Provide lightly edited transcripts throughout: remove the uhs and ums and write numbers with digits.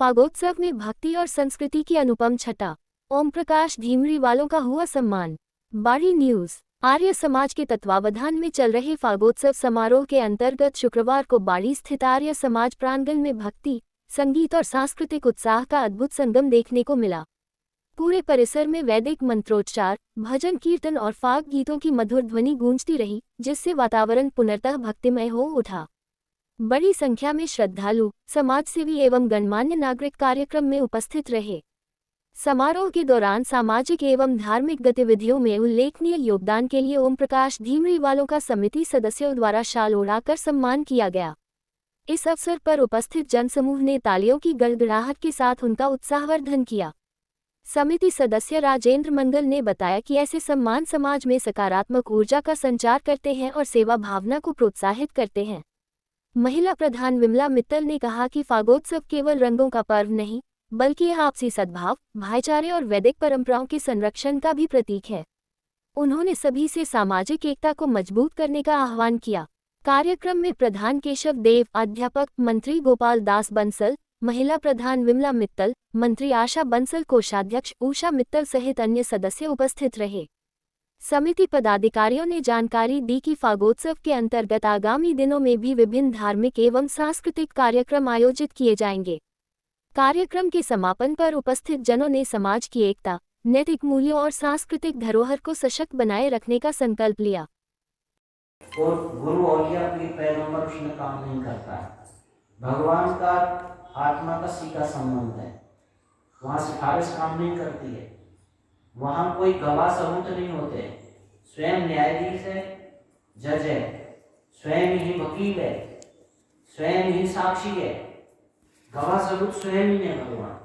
फागोत्सव में भक्ति और संस्कृति की अनुपम छटा। ओम प्रकाश धीमरी वालों का हुआ सम्मान। बाड़ी न्यूज। आर्य समाज के तत्वावधान में चल रहे फागोत्सव समारोह के अंतर्गत शुक्रवार को बाड़ी स्थित आर्य समाज प्रांगण में भक्ति, संगीत और सांस्कृतिक उत्साह का अद्भुत संगम देखने को मिला। पूरे परिसर में वैदिक मंत्रोच्चार, भजन कीर्तन और फाग गीतों की मधुर ध्वनि गूंजती रही, जिससे वातावरण पुनर्तः भक्तिमय हो उठा। बड़ी संख्या में श्रद्धालु, समाजसेवी एवं गणमान्य नागरिक कार्यक्रम में उपस्थित रहे। समारोह के दौरान सामाजिक एवं धार्मिक गतिविधियों में उल्लेखनीय योगदान के लिए ओम प्रकाश धीमरी वालों का समिति सदस्यों द्वारा शाल ओढ़ाकर सम्मान किया गया। इस अवसर पर उपस्थित जनसमूह ने तालियों की गड़गड़ाहट के साथ उनका उत्साहवर्धन किया। समिति सदस्य राजेंद्र मंगल ने बताया कि ऐसे सम्मान समाज में सकारात्मक ऊर्जा का संचार करते हैं और सेवा भावना को प्रोत्साहित करते हैं। महिला प्रधान विमला मित्तल ने कहा कि फागोत्सव केवल रंगों का पर्व नहीं, बल्कि यह आपसी सद्भाव, भाईचारे और वैदिक परंपराओं के संरक्षण का भी प्रतीक है। उन्होंने सभी से सामाजिक एकता को मजबूत करने का आह्वान किया। कार्यक्रम में प्रधान केशव देव, अध्यापक मंत्री गोपाल दास बंसल, महिला प्रधान विमला मित्तल, मंत्री आशा बंसल, कोषाध्यक्ष उषा मित्तल सहित अन्य सदस्य उपस्थित रहे। समिति पदाधिकारियों ने जानकारी दी कि फागोत्सव के अंतर्गत आगामी दिनों में भी विभिन्न धार्मिक एवं सांस्कृतिक कार्यक्रम आयोजित किए जाएंगे। कार्यक्रम के समापन पर उपस्थित जनों ने समाज की एकता, नैतिक मूल्यों और सांस्कृतिक धरोहर को सशक्त बनाए रखने का संकल्प लिया। और गुरु औलिया की पैगंबर उसमें काम नहीं करता है। भगवान का आत्मा का सीधा संबंध है। वहाँ सिफारिश काम नहीं करती है। वहाँ कोई गवाह सबूत नहीं होते। स्वयं न्यायाधीश है, जज है, स्वयं ही वकील है, स्वयं ही साक्षी है। गवाह सबूत स्वयं ही है भगवान।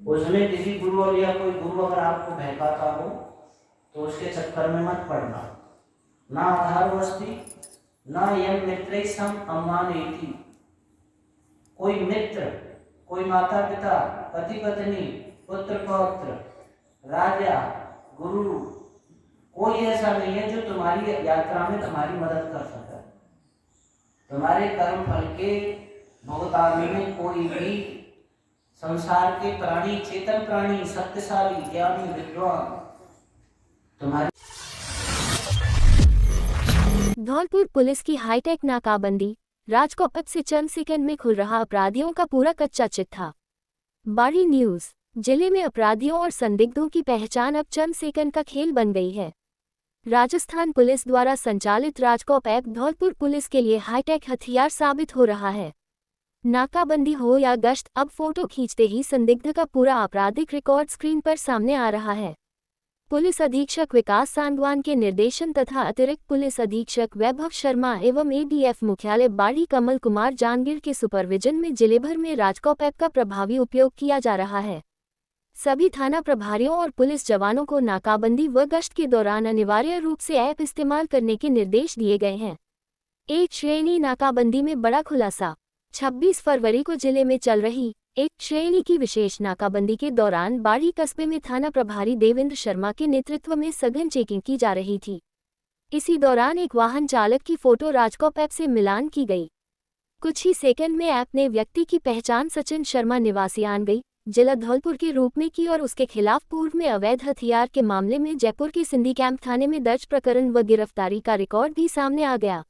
उसमें किसी गुरु और या कोई गुरु अगर आपको बहकाता हो तो उसके चक्कर में मत पड़ना। ना आधार वस्ती, ना यम मित्र सम अम्मानेति। कोई मित्र, कोई माता पिता, पति पत्नी, पुत्र पौत्र, राजा, गुरु, कोई ऐसा नहीं है जो तुम्हारी यात्रा में तुम्हारी मदद कर सके। तुम्हारे कर्म फल के भुगतान में कोई भी संसार के प्राणी, चेतन प्राणी, सत्यशाली, ज्ञानी, विद्वान तुम्हारी। धौलपुर पुलिस की हाईटेक नाकाबंदी। राजकोट से चंद सेकंड में खुल रहा अपराधियों का पूरा कच्चा चिट्ठा। बाड़ी न्यूज। जिले में अपराधियों और संदिग्धों की पहचान अब चंद सेकंड का खेल बन गई है। राजस्थान पुलिस द्वारा संचालित राजकोट ऐप धौलपुर पुलिस के लिए हाईटेक हथियार साबित हो रहा है। नाकाबंदी हो या गश्त, अब फोटो खींचते ही संदिग्ध का पूरा आपराधिक रिकॉर्ड स्क्रीन पर सामने आ रहा है। पुलिस अधीक्षक विकास सांगवान के निर्देशन तथा अतिरिक्त पुलिस अधीक्षक वैभव शर्मा एवं एडीएफ मुख्यालय बाड़ी कमल कुमार जांगीर के सुपरविजन में जिले भर में राजकोट ऐप का प्रभावी उपयोग किया जा रहा है। सभी थाना प्रभारियों और पुलिस जवानों को नाकाबंदी व गश्त के दौरान अनिवार्य रूप से ऐप इस्तेमाल करने के निर्देश दिए गए हैं। एक श्रेणी नाकाबंदी में बड़ा खुलासा। 26 फरवरी को जिले में चल रही एक श्रेणी की विशेष नाकाबंदी के दौरान बाड़ी कस्बे में थाना प्रभारी देवेंद्र शर्मा के नेतृत्व में सघन चेकिंग की जा रही थी। इसी दौरान एक वाहन चालक की फोटो राजकोट ऐप से मिलान की गई। कुछ ही सेकंड में ऐप ने व्यक्ति की पहचान सचिन शर्मा निवासी आनगई जिला धौलपुर के रूप में की और उसके खिलाफ पूर्व में अवैध हथियार के मामले में जयपुर के सिंधी कैंप थाने में दर्ज प्रकरण व गिरफ्तारी का रिकॉर्ड भी सामने आ गया।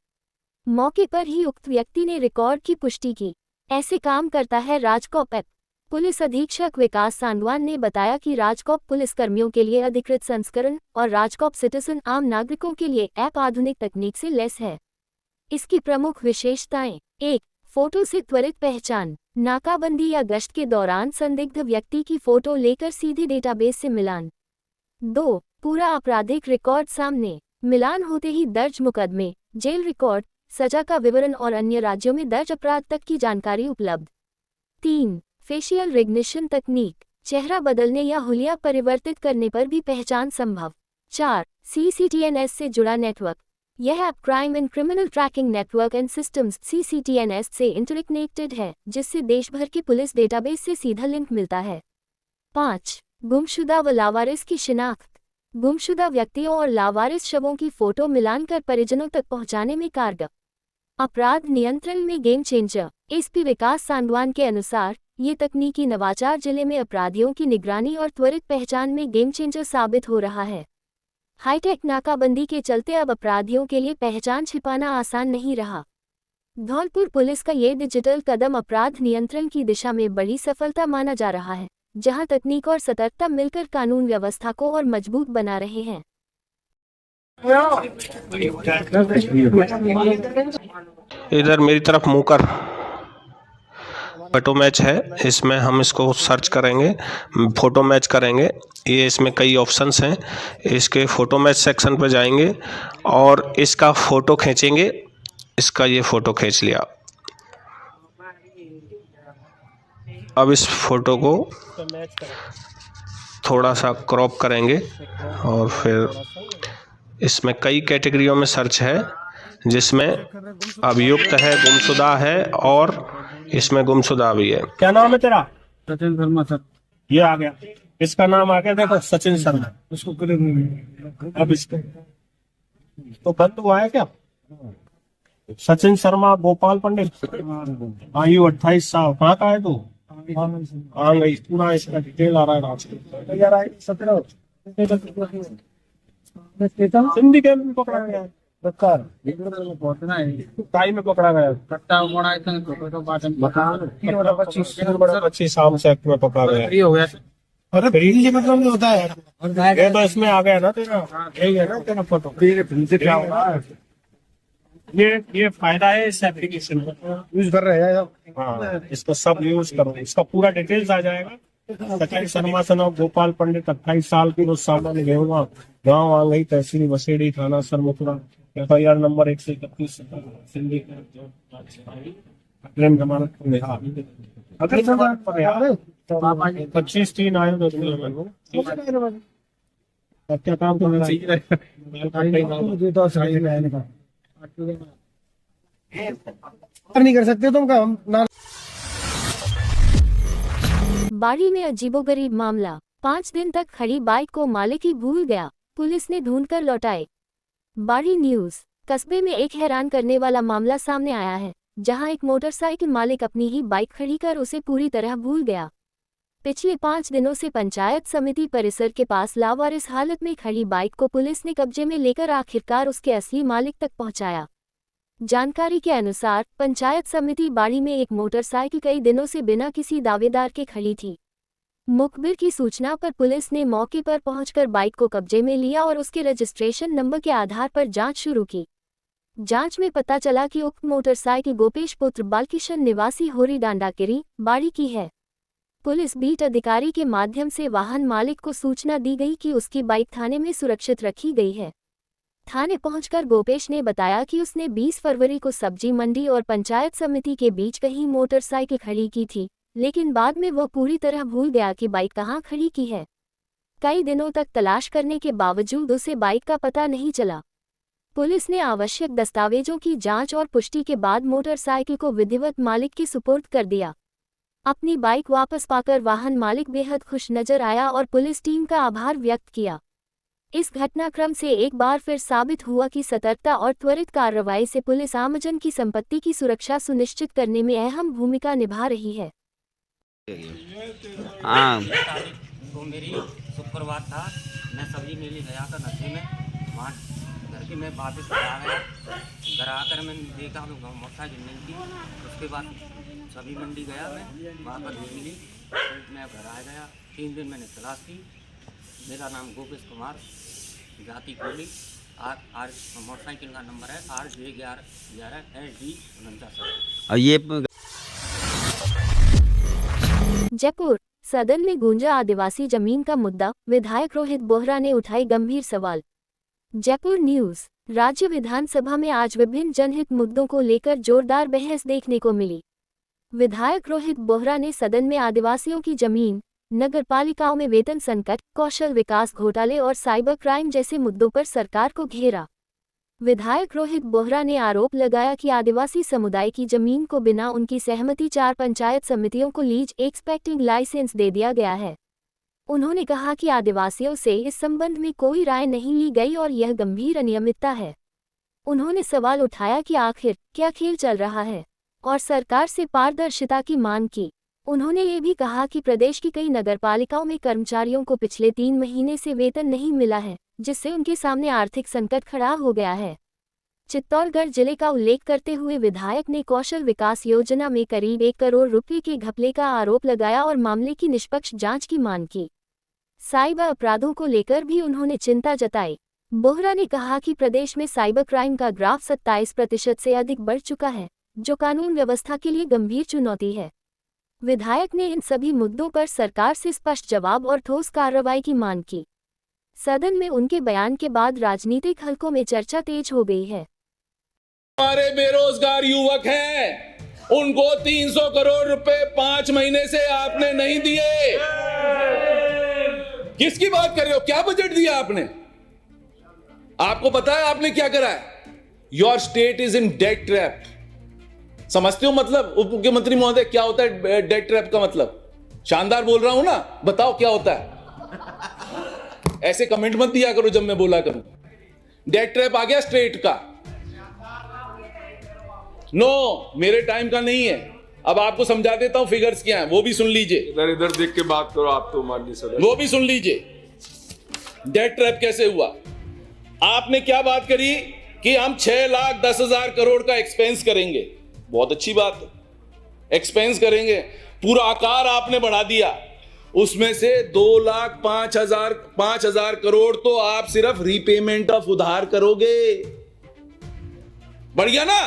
मौके पर ही उक्त व्यक्ति ने रिकॉर्ड की पुष्टि की। ऐसे काम करता है राजकोट ऐप। पुलिस अधीक्षक विकास सांगवान ने बताया कि राजकोट पुलिस कर्मियों के लिए अधिकृत संस्करण और राजकोट सिटीजन आम नागरिकों के लिए ऐप आधुनिक तकनीक से लैस है। इसकी प्रमुख विशेषताएं: 1. फोटो से त्वरित पहचान। नाकाबंदी या गश्त के दौरान संदिग्ध व्यक्ति की फोटो लेकर सीधे डेटाबेस से मिलान। 2. पूरा आपराधिक रिकॉर्ड सामने। मिलान होते ही दर्ज मुकदमे, जेल रिकॉर्ड, सजा का विवरण और अन्य राज्यों में दर्ज अपराध तक की जानकारी उपलब्ध। 3. फेशियल रिकग्निशन तकनीक। चेहरा बदलने या हुलिया परिवर्तित करने पर भी पहचान संभव। 4. CCTNS से जुड़ा नेटवर्क। यह app crime and criminal tracking network and systems CCTNS से इंटरकनेक्टेड है, जिससे देश भर के पुलिस डेटाबेस से सीधा लिंक मिलता है। 5. गुमशुदा व लावारिस की शिनाख्त। गुमशुदा व्यक्तियों और लावारिस शवों की फोटो मिलान कर परिजनों तक पहुंचाने में कारगर। अपराध नियंत्रण में गेम चेंजर। एसपी विकास सांगवान के अनुसार ये तकनीकी नवाचार जिले में अपराधियों की निगरानी और त्वरित पहचान में गेम चेंजर साबित हो रहा है। हाईटेक नाकाबंदी के चलते अब अपराधियों के लिए पहचान छिपाना आसान नहीं रहा। धौलपुर पुलिस का ये डिजिटल कदम अपराध नियंत्रण की दिशा में बड़ी सफलता माना जा रहा है, जहां तकनीक और सतर्कता मिलकर कानून व्यवस्था को और मजबूत बना रहे हैं। इधर मेरी तरफ मुँह कर फोटो मैच है, इसमें हम इसको सर्च करेंगे, फ़ोटो मैच करेंगे। ये इसमें कई ऑप्शंस हैं, इसके फ़ोटो मैच सेक्शन पर जाएंगे और इसका फ़ोटो खींचेंगे। इसका ये फ़ोटो खींच लिया। अब इस फ़ोटो को थोड़ा सा क्रॉप करेंगे और फिर इसमें कई कैटेगरियों में सर्च है, जिसमें अभियुक्त है, गुमशुदा है और इसमें गुमशुदा भी है। क्या नाम है तेरा? सचिन शर्मा सर। ये आ गया, इसका नाम आ गया, देखो सचिन शर्मा। उसको करेंगे अब इसका तो बंद हुआ है क्या? सचिन शर्मा, गोपाल पंडित, आयु 28 साल। कहाँ का है तू? आ गई, पूरा इसका डिटेल आ रहा है। राज 17 सिंधी कैंप में पकड़ा गया है, पहुंचना है। टाई में पकड़ा गया है। कट्टा मोड़ा इतना तो बात मकान 25 शाम से एक्ट में पकड़ा गया है। फ्री हो गया। अरे फ्री ये मतलब नहीं होता है। और ये तो इसमें आ गया ना तेरा, यही है ना तेरा फोटो। फिर से क्या होगा? ये फायदा है इस एप्लीकेशन का, यूज कर रहे हैं। हाँ, इसको सब यूज करो, इसका पूरा डिटेल्स आ जाएगा। सचिन शर्मा सना गोपाल पंडित 28 साल की, रोज सामान गेहुआ, गाँव आ गई, तहसील वसेड़ी, थाना सरमथुरा, FIR नंबर 131 सिंधी प्रेम जमानत पर रिहा। अगर जमानत पर रिहा 25/3 आए तो क्या काम तो नहीं कर सकते तुम काम ना। बाड़ी में अजीबोगरीब मामला। 5 दिन तक खड़ी बाइक को मालिक ही भूल गया, पुलिस ने ढूंढकर लौटाए। बाड़ी न्यूज। कस्बे में एक हैरान करने वाला मामला सामने आया है, जहां एक मोटरसाइकिल मालिक अपनी ही बाइक खड़ी कर उसे पूरी तरह भूल गया। पिछले 5 दिनों से पंचायत समिति परिसर के पास लावारिस हालत में खड़ी बाइक को पुलिस ने कब्जे में लेकर आखिरकार उसके असली मालिक तक पहुंचाया। जानकारी के अनुसार पंचायत समिति बाड़ी में एक मोटरसाइकिल कई दिनों से बिना किसी दावेदार के खड़ी थी। मुखबिर की सूचना पर पुलिस ने मौके पर पहुंचकर बाइक को कब्जे में लिया और उसके रजिस्ट्रेशन नंबर के आधार पर जांच शुरू की। जांच में पता चला कि उक्त मोटरसाइकिल गोपेश पुत्र बालकिशन निवासी होरी डांडाकिरी, बाड़ी की है। पुलिस बीट अधिकारी के माध्यम से वाहन मालिक को सूचना दी गई कि उसकी बाइक थाने में सुरक्षित रखी गई है। थाने पहुंचकर गोपेश ने बताया कि उसने 20 फरवरी को सब्जी मंडी और पंचायत समिति के बीच कहीं मोटरसाइकिल खड़ी की थी, लेकिन बाद में वह पूरी तरह भूल गया कि बाइक कहाँ खड़ी की है। कई दिनों तक तलाश करने के बावजूद उसे बाइक का पता नहीं चला। पुलिस ने आवश्यक दस्तावेजों की जांच और पुष्टि के बाद मोटरसाइकिल को विधिवत मालिक के सुपुर्द कर दिया। अपनी बाइक वापस पाकर वाहन मालिक बेहद खुश नजर आया और पुलिस टीम का आभार व्यक्त किया। इस घटनाक्रम से एक बार फिर साबित हुआ कि सतर्कता और त्वरित कार्रवाई से पुलिस आमजन की संपत्ति की सुरक्षा सुनिश्चित करने में अहम भूमिका निभा रही है। हाँ तो मेरी शुक्रवार था, मैं सब्जी मेले गया था नदी में, वहाँ घर के मैं वापस घर आ गया। घर आकर मैंने देखा तो मोटरसाइकिल नहीं थी। उसके बाद सब्जी मंडी गया, मैं वहाँ पर नहीं मिली, मैं घर आ गया। 3 दिन मैंने तलाश की। मेरा नाम गोपेश कुमार, जाति कोली, आर मोटरसाइकिल का नंबर है RJ11SD 49। और ये जयपुर सदन में गूंजा आदिवासी जमीन का मुद्दा, विधायक रोहित बोहरा ने उठाई गंभीर सवाल। जयपुर न्यूज। राज्य विधानसभा में आज विभिन्न जनहित मुद्दों को लेकर जोरदार बहस देखने को मिली। विधायक रोहित बोहरा ने सदन में आदिवासियों की जमीन, नगरपालिकाओं में वेतन संकट, कौशल विकास घोटाले और साइबर क्राइम जैसे मुद्दों पर सरकार को घेरा। विधायक रोहित बोहरा ने आरोप लगाया कि आदिवासी समुदाय की जमीन को बिना उनकी सहमति 4 पंचायत समितियों को लीज एक्सपेक्टिंग लाइसेंस दे दिया गया है। उन्होंने कहा कि आदिवासियों से इस संबंध में कोई राय नहीं ली गई और यह गंभीर अनियमितता है। उन्होंने सवाल उठाया कि आखिर क्या खेल चल रहा है और सरकार से पारदर्शिता की मांग की। उन्होंने ये भी कहा कि प्रदेश की कई नगरपालिकाओं में कर्मचारियों को पिछले 3 महीने से वेतन नहीं मिला है, जिससे उनके सामने आर्थिक संकट खड़ा हो गया है। चित्तौड़गढ़ जिले का उल्लेख करते हुए विधायक ने कौशल विकास योजना में करीब 1 करोड़ रुपए के घपले का आरोप लगाया और मामले की निष्पक्ष जांच की मांग की। साइबर अपराधों को लेकर भी उन्होंने चिंता जताई। बोहरा ने कहा कि प्रदेश में साइबर क्राइम का ग्राफ 27% से अधिक बढ़ चुका है, जो कानून व्यवस्था के लिए गंभीर चुनौती है। विधायक ने इन सभी मुद्दों पर सरकार से स्पष्ट जवाब और ठोस कार्रवाई की मांग की। सदन में उनके बयान के बाद राजनीतिक हलकों में चर्चा तेज हो गई है। हमारे बेरोजगार युवक हैं, उनको 300 करोड़ रुपए 5 महीने से आपने नहीं दिए। किसकी बात कर रहे हो? क्या बजट दिया आपने? आपको पता है आपने क्या करा है? Your state is in debt trap. समझते हो मतलब उप मुख्यमंत्री महोदय क्या होता है डेट ट्रैप का मतलब? शानदार बोल रहा हूं ना, बताओ क्या होता है? ऐसे कमेंट मत दिया करो जब मैं बोला करूं। डेट ट्रैप आ गया स्टेट का। नो, मेरे टाइम का नहीं है। अब आपको समझा देता हूं फिगर्स क्या हैं, वो भी सुन लीजिए। इधर इधर देख के बात करो आप तो माननीय सदस्य। वो भी सुन लीजिए। डेट ट्रैप कैसे हुआ? आपने क्या बात करी कि हम 6,10,000 करोड़ का एक्सपेंस करेंगे। बहुत अच्छी बात है, एक्सपेंस करेंगे। पूरा आकार आपने बढ़ा दिया। उसमें से 2,05,000 करोड़ तो आप सिर्फ रीपेमेंट ऑफ उधार करोगे। बढ़ गया ना?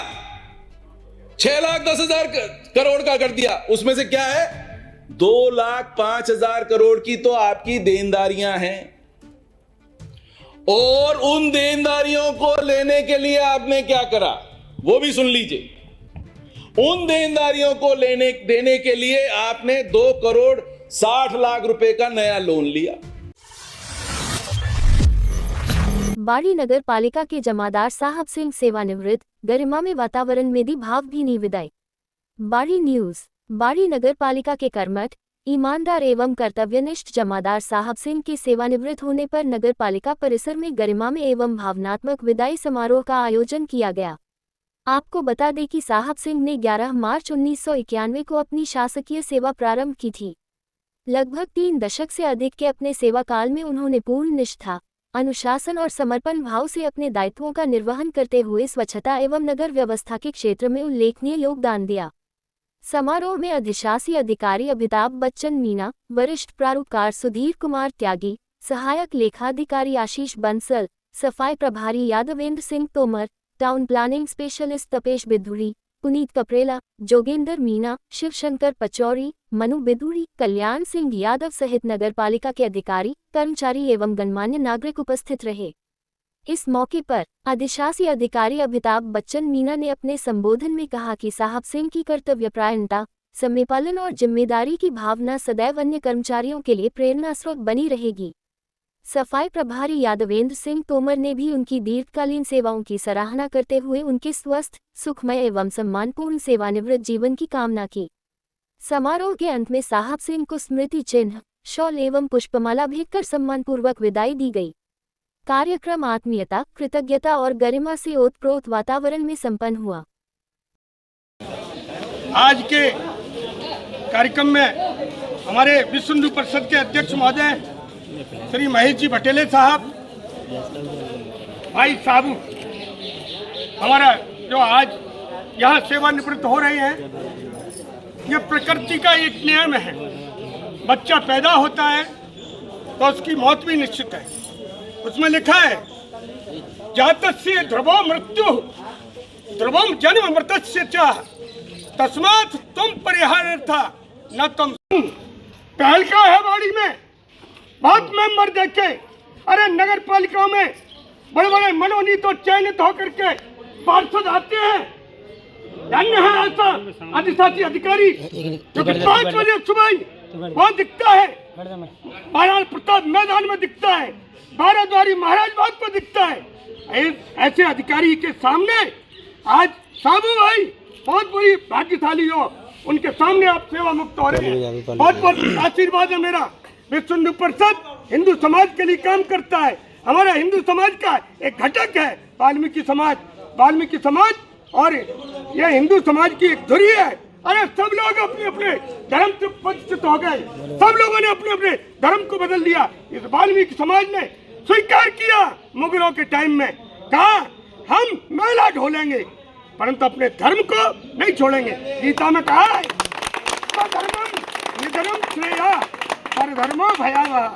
6,10,000 करोड़ का कर दिया। उसमें से क्या है? 2,05,000 करोड़ की तो आपकी देनदारियां हैं, और उन देनदारियों को लेने के लिए आपने क्या करा वो भी सुन लीजिए। उन देनदारियों को देने के लिए आपने 2,60,00,000 रुपए का नया लोन लिया। बाड़ी नगर पालिका के जमादार साहब सिंह सेवानिवृत्त, गरिमा में वातावरण में दी भावभीनी विदाई। बाड़ी न्यूज। बाड़ी नगर पालिका के कर्मठ, ईमानदार एवं कर्तव्यनिष्ठ जमादार साहब सिंह के सेवानिवृत्त होने पर नगर पालिका परिसर में गरिमा में एवं भावनात्मक विदाई समारोह का आयोजन किया गया। आपको बता दें कि साहब सिंह ने 11 मार्च 1991 को अपनी शासकीय सेवा प्रारंभ की थी। लगभग 3 दशक से अधिक के अपने सेवा काल में उन्होंने पूर्ण निष्ठा, अनुशासन और समर्पण भाव से अपने दायित्वों का निर्वहन करते हुए स्वच्छता एवं नगर व्यवस्था के क्षेत्र में उल्लेखनीय योगदान दिया। समारोह में अधिशासी अधिकारी अमिताभ बच्चन मीना, वरिष्ठ प्रारूपकार सुधीर कुमार त्यागी, सहायक लेखाधिकारी आशीष बंसल, सफाई प्रभारी Yadvendra Singh Tomar, town planning specialist Tapesh Bidhuri, Puneet Kaprela, Jogendra Meena, Shivshankar Pachauri, Manu Bidhuri, Kalyan Singh Yadav सहित नगरपालिका के अधिकारी, कर्मचारी एवं गणमान्य नागरिक उपस्थित रहे। इस मौके पर अधिशासी अधिकारी अमिताभ बच्चन मीना ने अपने संबोधन में कहा कि साहब सिंह की कर्तव्यपरायणता, समयपालन और जिम्मेदारी की भावना सदैव अन्य कर्मचारियों के लिए प्रेरणा स्रोत बनी रहेगी। सफाई प्रभारी यादवेंद्र सिंह तोमर ने भी उनकी दीर्घकालीन सेवाओं की सराहना करते हुए उनके स्वस्थ, सुखमय एवं सम्मानपूर्ण सेवानिवृत्त जीवन की कामना की। समारोह के अंत में साहब सिंह को स्मृति चिन्ह, शॉल एवं पुष्पमाला भेंट कर सम्मानपूर्वक विदाई दी गई। कार्यक्रम आत्मीयता, कृतज्ञता और गरिमा से ओतप्रोत वातावरण में संपन्न हुआ। आज के कार्यक्रम में हमारे विश्व हिंदू परिषद के अध्यक्ष महोदय श्री महेश जी भटेले साहब, भाई साहब हमारा जो आज यहाँ सेवानिवृत्त हो रहे हैं, ये प्रकृति का एक नियम है। बच्चा पैदा होता है तो उसकी मौत भी निश्चित है। उसमें लिखा है जातस्य ध्रुवो मृत्यु ध्रुवम जन्म मृतस्य च तस्मात् तुम परिहार्यर्था न तुम। पहल का है बाड़ी में बहुत मेंबर देखे, अरे नगर पालिकाओं में बड़े बड़े मनोनीत और चयनित होकर के पार्षद आते हैं। धन्य है ऐसा अधिशासी अधिकारी जो कि 5 बजे सुबह वहाँ दिखता है, महाराज प्रताप मैदान में दिखता है, बाराद्वारी महाराज बाग पर दिखता है। ऐसे अधिकारी के सामने आज साबू भाई बहुत बड़ी भाग्यशाली हो, उनके सामने आप सेवा मुक्त हो रहे हैं। बहुत बहुत आशीर्वाद है मेरा। विश्व हिंदू परिषद हिंदू समाज के लिए काम करता है। हमारा हिंदू समाज का एक घटक है वाल्मीकि समाज। वाल्मीकि समाज और यह हिंदू समाज की एक धुरी है अरे सब लोग अपने अपने धर्म से परिचित हो गए, सब लोगों ने अपने अपने धर्म को बदल दिया। इस वाल्मीकि समाज ने स्वीकार किया मुगलों के टाइम में, कहा हम मेला ढोलेंगे परंतु अपने धर्म को नहीं छोड़ेंगे। गीता में कहा है धर्मम निधर्म श्रेया परधर्मो भयावह,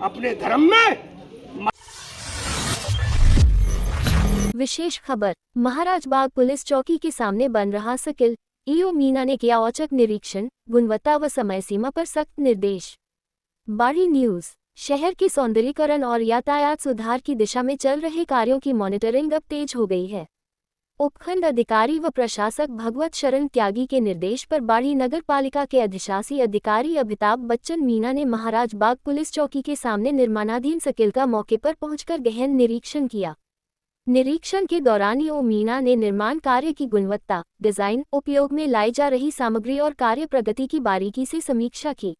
अपने धर्म में। विशेष खबर, महाराज बाग पुलिस चौकी के सामने बन रहा सर्किल, ईओ मीना ने किया औचक निरीक्षण, गुणवत्ता व समय सीमा पर सख्त निर्देश। बाड़ी न्यूज। शहर के सौंदर्यीकरण और यातायात सुधार की दिशा में चल रहे कार्यों की मॉनिटरिंग अब तेज हो गई है। उपखंड अधिकारी व प्रशासक भगवत शरण त्यागी के निर्देश पर बाड़ी नगर पालिका के अधिशासी अधिकारी अमिताभ बच्चन मीना ने महाराज बाग पुलिस चौकी के सामने निर्माणाधीन सर्किल का मौके पर पहुंचकर गहन निरीक्षण किया। निरीक्षण के दौरान ईओ मीना ने निर्माण कार्य की गुणवत्ता, डिजाइन, उपयोग में लाई जा रही सामग्री और कार्य प्रगति की बारीकी से समीक्षा की।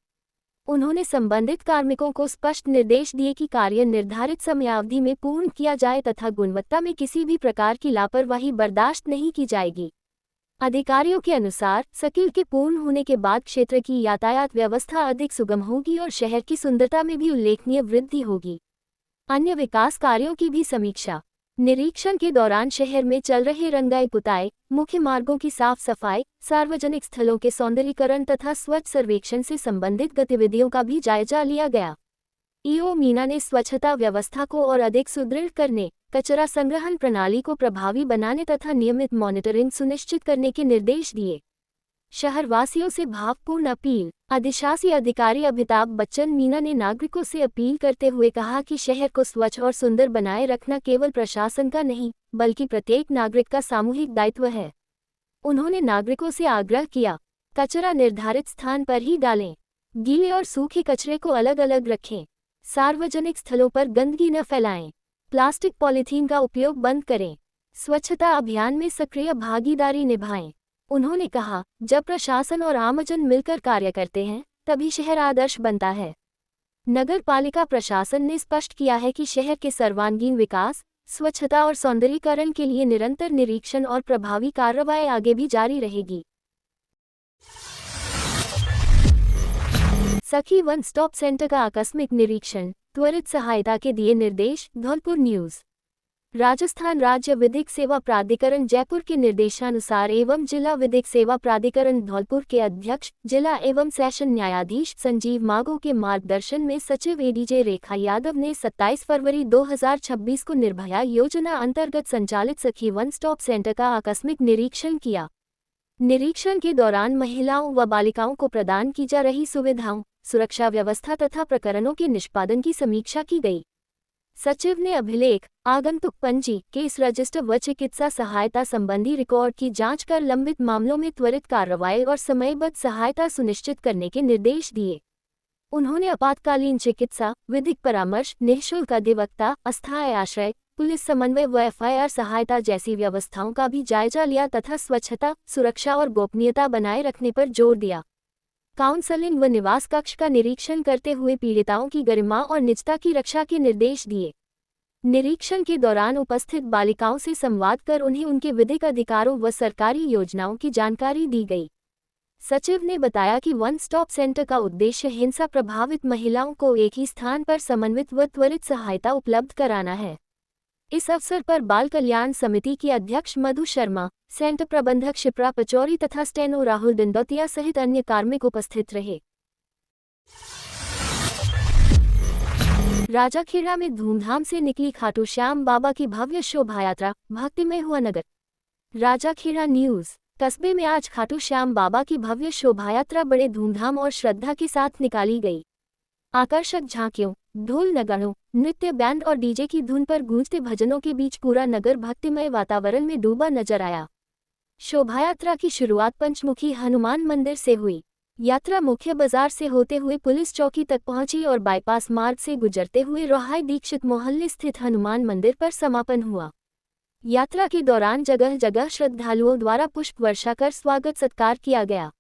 उन्होंने संबंधित कार्मिकों को स्पष्ट निर्देश दिए कि कार्य निर्धारित समयावधि में पूर्ण किया जाए तथा गुणवत्ता में किसी भी प्रकार की लापरवाही बर्दाश्त नहीं की जाएगी। अधिकारियों के अनुसार सर्किल के पूर्ण होने के बाद क्षेत्र की यातायात व्यवस्था अधिक सुगम होगी और शहर की सुंदरता में भी उल्लेखनीय वृद्धि होगी। अन्य विकास कार्यों की भी समीक्षा। निरीक्षण के दौरान शहर में चल रहे रंगाई पुताई, मुख्य मार्गों की साफ सफाई, सार्वजनिक स्थलों के सौंदर्यीकरण तथा स्वच्छ सर्वेक्षण से संबंधित गतिविधियों का भी जायजा लिया गया। ईओ मीना ने स्वच्छता व्यवस्था को और अधिक सुदृढ़ करने, कचरा संग्रहण प्रणाली को प्रभावी बनाने तथा नियमित मॉनिटरिंग सुनिश्चित करने के निर्देश दिए। शहरवासियों से भावपूर्ण अपील। अधिशासी अधिकारी अमिताभ बच्चन मीना ने नागरिकों से अपील करते हुए कहा कि शहर को स्वच्छ और सुंदर बनाए रखना केवल प्रशासन का नहीं, बल्कि प्रत्येक नागरिक का सामूहिक दायित्व है। उन्होंने नागरिकों से आग्रह किया, कचरा निर्धारित स्थान पर ही डालें, गीले और सूखे कचरे को अलग अलग रखें, सार्वजनिक स्थलों पर गंदगी न फैलाएं, प्लास्टिक पॉलीथीन का उपयोग बंद करें, स्वच्छता अभियान में सक्रिय भागीदारी निभाएं। उन्होंने कहा, जब प्रशासन और आमजन मिलकर कार्य करते हैं, तभी शहर आदर्श बनता है। नगर पालिका प्रशासन ने स्पष्ट किया है कि शहर के सर्वांगीण विकास, स्वच्छता और सौंदर्यीकरण के लिए निरंतर निरीक्षण और प्रभावी कार्रवाई आगे भी जारी रहेगी। सखी वन स्टॉप सेंटर का आकस्मिक निरीक्षण, त्वरित सहायता के दिए निर्देश। धौलपुर न्यूज। राजस्थान राज्य विधिक सेवा प्राधिकरण जयपुर के निर्देशानुसार एवं जिला विधिक सेवा प्राधिकरण धौलपुर के अध्यक्ष, जिला एवं सेशन न्यायाधीश संजीव मागो के मार्गदर्शन में सचिव एडीजे रेखा यादव ने 27 फरवरी 2026 को निर्भया योजना अंतर्गत संचालित सखी वन स्टॉप सेंटर का आकस्मिक निरीक्षण किया। निरीक्षण के दौरान महिलाओं व बालिकाओं को प्रदान की जा रही सुविधाओं, सुरक्षा व्यवस्था तथा प्रकरणों के निष्पादन की समीक्षा की गई। सचिव ने अभिलेख, आगंतुक पंजी, केस रजिस्टर व चिकित्सा सहायता संबंधी रिकॉर्ड की जांच कर लंबित मामलों में त्वरित कार्रवाई और समयबद्ध सहायता सुनिश्चित करने के निर्देश दिए। उन्होंने आपातकालीन चिकित्सा, विधिक परामर्श, निःशुल्क अधिवक्ता, अस्थायी आश्रय, पुलिस समन्वय व एफआईआर सहायता जैसी व्यवस्थाओं का भी जायजा लिया तथा स्वच्छता, सुरक्षा और गोपनीयता बनाए रखने पर जोर दिया। काउंसलिंग व निवास कक्ष का निरीक्षण करते हुए पीड़िताओं की गरिमा और निजता की रक्षा के निर्देश दिए। निरीक्षण के दौरान उपस्थित बालिकाओं से संवाद कर उन्हें उनके विधिक अधिकारों व सरकारी योजनाओं की जानकारी दी गई। सचिव ने बताया कि वन स्टॉप सेंटर का उद्देश्य हिंसा प्रभावित महिलाओं को एक ही स्थान पर समन्वित व त्वरित सहायता उपलब्ध कराना है। इस अवसर पर बाल कल्याण समिति की अध्यक्ष मधु शर्मा, सेंटर प्रबंधक शिप्रा पचौरी तथा स्टेनो राहुल दंडोतिया सहित अन्य कार्मिक उपस्थित रहे। राजाखेड़ा में धूमधाम से निकली खाटू श्याम बाबा की भव्य शोभा यात्रा, भक्तिमय हुआ नगर। राजाखेड़ा न्यूज। कस्बे में आज खाटू श्याम बाबा की भव्य शोभा यात्रा बड़े धूमधाम और श्रद्धा के साथ निकाली गई। आकर्षक झांकियों, ढोल नगाड़ों, नृत्य बैंड और डीजे की धुन पर गूंजते भजनों के बीच पूरा नगर भक्तिमय वातावरण में डूबा नजर आया। शोभायात्रा की शुरुआत पंचमुखी हनुमान मंदिर से हुई। यात्रा मुख्य बाजार से होते हुए पुलिस चौकी तक पहुंची और बाईपास मार्ग से गुजरते हुए रोहाई दीक्षित मोहल्ले स्थित हनुमान मंदिर पर समापन हुआ। यात्रा के दौरान जगह जगह श्रद्धालुओं द्वारा पुष्प वर्षा कर स्वागत सत्कार किया गया।